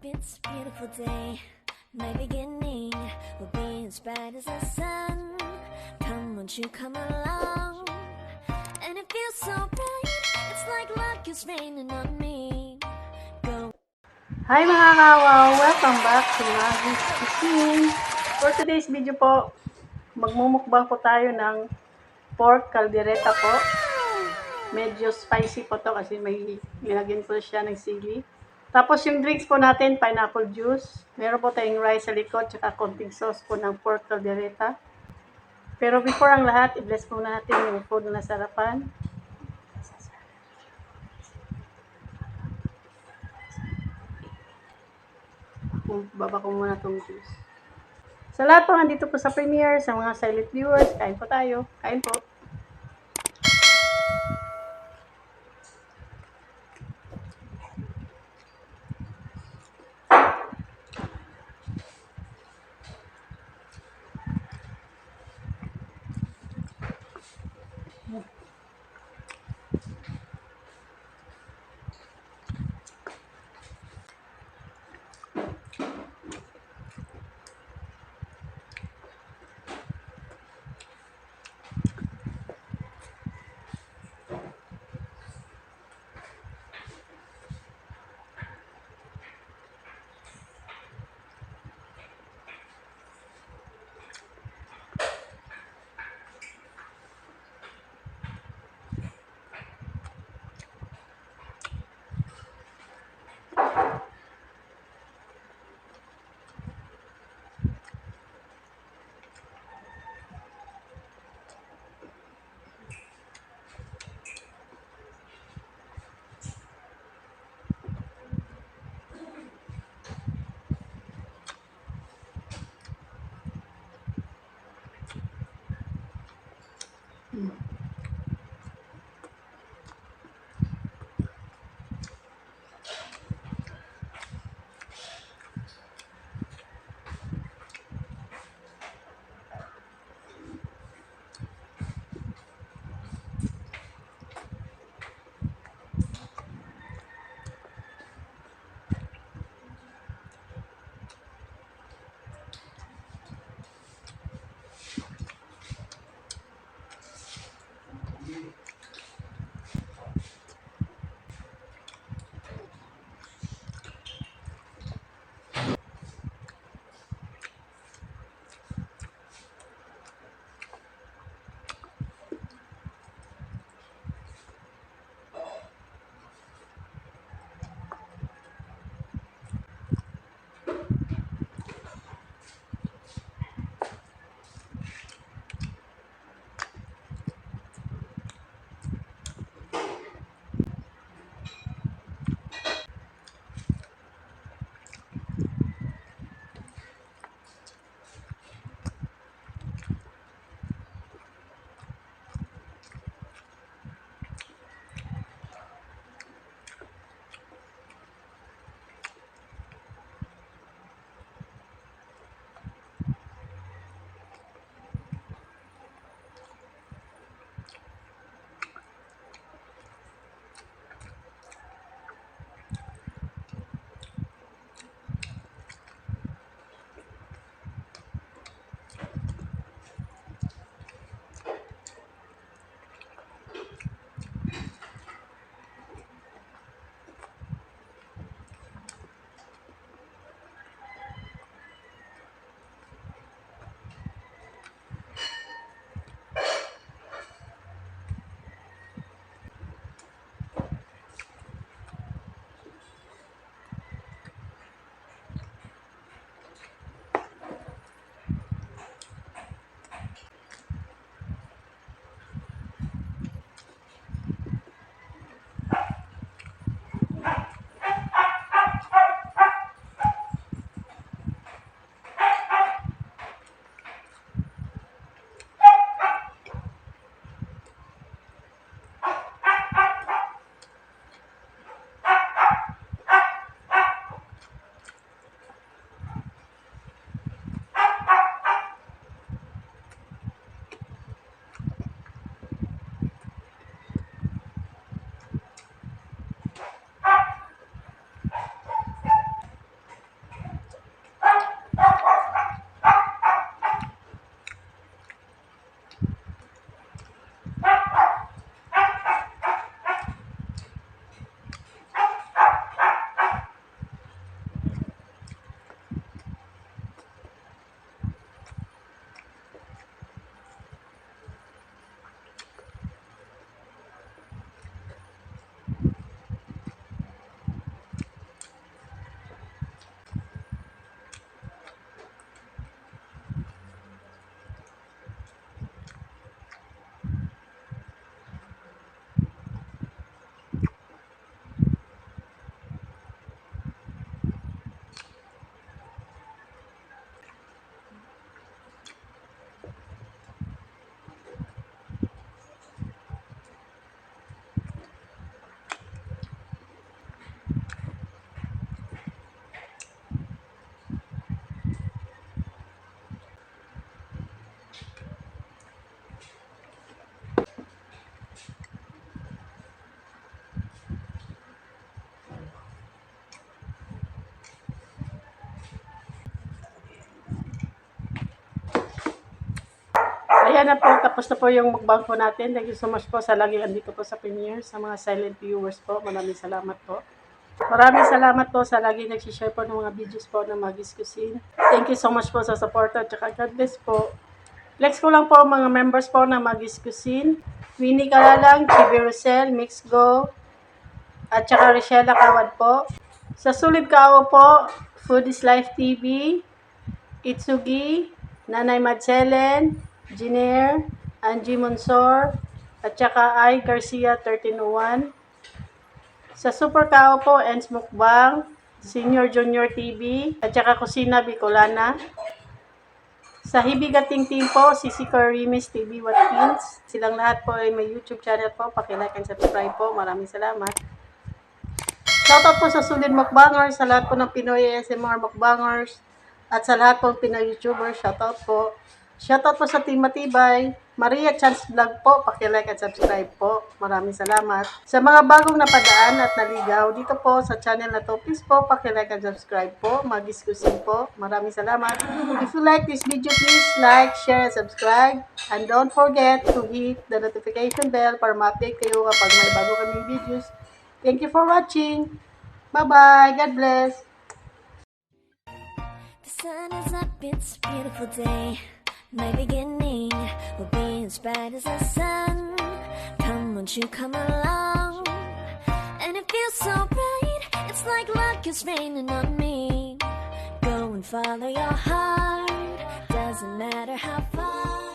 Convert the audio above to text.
It's a beautiful day. My beginning will be as bright as the sun. Come, won't you come along? And it feels so bright. It's like luck is raining on me. Go. Hi mga kawaw! Welcome back to Maggy's Cuisine. For today's video po, magmumukbang po tayo ng pork kaldereta po. Medyo spicy po to kasi may nilagyan po siya ng sili. Tapos yung drinks po natin, pineapple juice. Meron po tayong rice sa likod, tsaka konting sauce po ng pork kaldereta. Pero before ang lahat, i-bless po natin yung food na sarapan. Baba ko muna itong juice. Sa lahat po nandito po sa premiere, sa mga silent viewers, kain po tayo. Kain po. Ayan na po, tapos na po yung mukbang po natin. Thank you so much po sa lagi andito po sa premiere, sa mga silent viewers po. Maraming salamat po. Maraming salamat po sa lagi nagsishare po ng mga videos po ng Maggy's Cuisine. Thank you so much po sa support at saka God bless po. Flex ko lang po mga members po ng Maggy's Cuisine. Winnie Kalalang, Chibi Rosel, Mix Go, at saka Richella Kawad po. Sa Sulid Kao po, Food is Life TV, Itsugi, Nanay Madselen, Giner, Angie Monsor, at saka I. Garcia 1301. Sa Super Kao po, Ens Mukbang, Senior Junior TV, at saka Kusina Bicolana. Sa Hibigating Team po, Sisi Karimis TV Watkins. Silang lahat po ay may YouTube channel po. Paki-like and subscribe po. Maraming salamat. Shoutout po sa Sulid Mukbangers, sa lahat po ng Pinoy ASMR Mukbangers, at sa lahat po ng Pinoy YouTubers. Shoutout po. Shoutout po sa Team Matibay. Maria Chance Vlog po, paki-like at subscribe po. Maraming salamat. Sa mga bagong napadaan at naligaw dito po sa channel na to, please po paki-like at subscribe po. Maggy's Cuisine po. Maraming salamat. If you like this video, please like, share, and subscribe. And don't forget to hit the notification bell para ma-update kayo kapag may bago kaming videos. Thank you for watching. Bye-bye. God bless. The sun is up, it's a beautiful day. My beginning will be as bright as the sun. Come, won't you come along? And it feels so bright, it's like luck is raining on me. Go and follow your heart, doesn't matter how far.